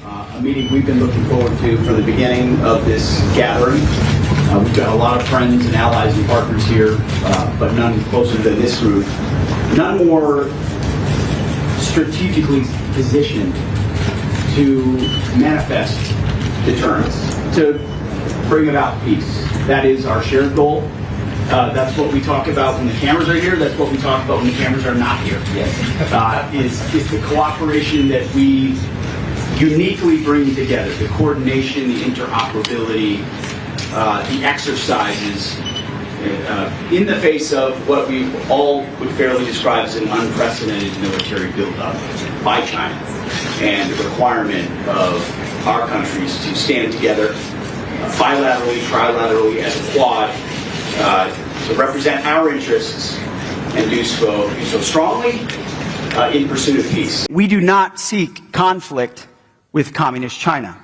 A meeting we've been looking forward to from the beginning of this gathering. We've got a lot of friends and allies and partners here, but none closer than this group. None more strategically positioned to manifest deterrence, to bring about peace. That is our shared goal. That's what we talk about when the cameras are here. That's what we talk about when the cameras are not here. Yes. Is the cooperation that we uniquely bring together, the coordination, the interoperability, the exercises in the face of what we all would fairly describe as an unprecedented military buildup by China and the requirement of our countries to stand together bilaterally, trilaterally, as a quad to represent our interests and do so strongly in pursuit of peace. We do not seek conflict with Communist China.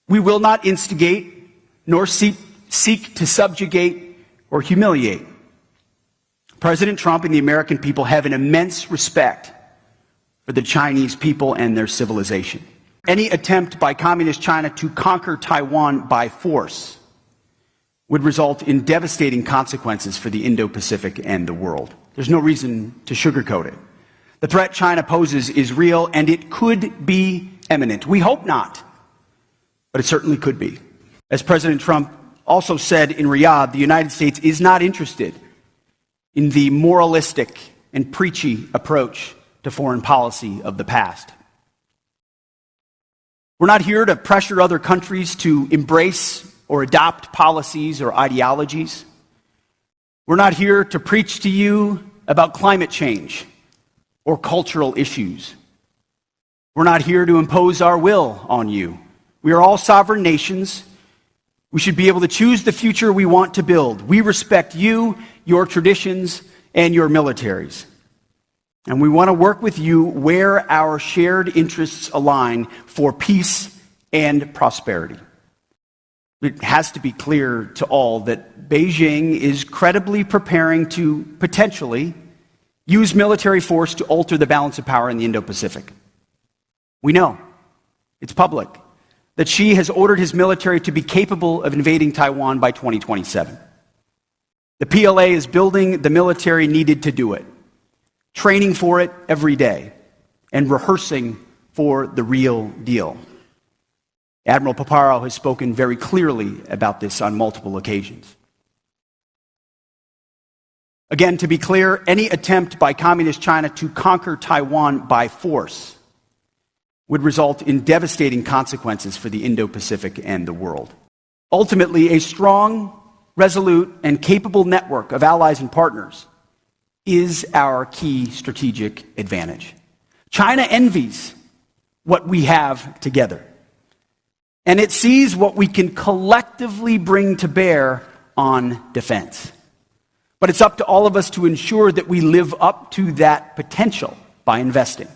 We will not instigate nor seek to subjugate or humiliate. President Trump and the American people have an immense respect for the Chinese people and their civilization. Any attempt by Communist China to conquer Taiwan by force would result in devastating consequences for the Indo-Pacific and the world. There's no reason to sugarcoat it. The threat China poses is real, and it could be imminent. We hope not, but it certainly could be. As President Trump also said in Riyadh, the United States is not interested in the moralistic and preachy approach to foreign policy of the past. We're not here to pressure other countries to embrace or adopt policies or ideologies. We're not here to preach to you about climate change or cultural issues. We're not here to impose our will on you. We are all sovereign nations. We should be able to choose the future we want to build. We respect you, your traditions, and your militaries. And we want to work with you where our shared interests align for peace and prosperity. It has to be clear to all that Beijing is credibly preparing to potentially use military force to alter the balance of power in the Indo-Pacific. We know, it's public, that Xi has ordered his military to be capable of invading Taiwan by 2027. The PLA is building the military needed to do it, training for it every day, and rehearsing for the real deal. Admiral Paparo has spoken very clearly about this on multiple occasions. Again, to be clear, any attempt by Communist China to conquer Taiwan by force would result in devastating consequences for the Indo-Pacific and the world. Ultimately, a strong, resolute, and capable network of allies and partners is our key strategic advantage. China envies what we have together, and it sees what we can collectively bring to bear on defense. But it's up to all of us to ensure that we live up to that potential by investing.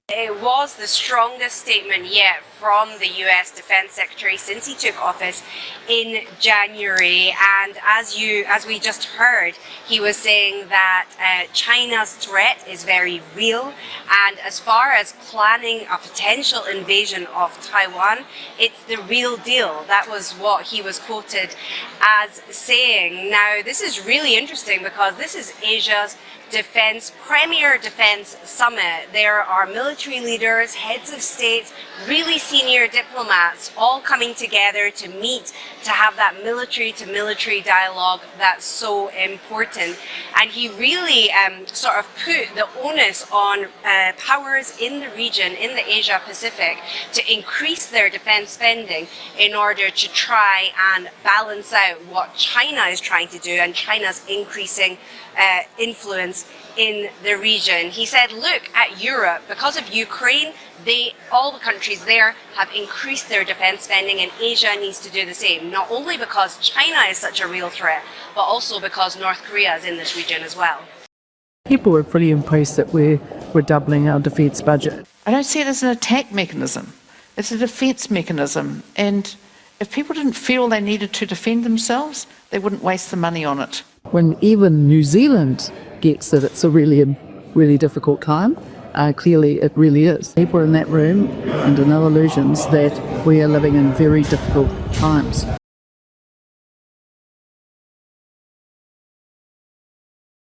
It was the strongest statement yet from the US Defense Secretary since he took office in January. And as we just heard, he was saying that China's threat is very real. And as far as planning a potential invasion of Taiwan, it's the real deal. That was what he was quoted as saying. Now, this is really interesting because this is Asia's premier defense summit. There are military leaders, heads of states, really senior diplomats all coming together to meet, to have that military to military dialogue that's so important. And he really sort of put the onus on powers in the region, in the Asia Pacific, to increase their defense spending in order to try and balance out what China is trying to do and China's increasing influence in the region. He said, look at Europe. Because of Ukraine, all the countries there have increased their defense spending, and Asia needs to do the same. Not only because China is such a real threat, but also because North Korea is in this region as well. People were pretty impressed that we're doubling our defence budget. I don't see it as an attack mechanism. It's a defence mechanism. And if people didn't feel they needed to defend themselves, they wouldn't waste the money on it. When even New Zealand gets that it's a really difficult time, clearly it really is. People in that room under no illusions that we are living in very difficult times.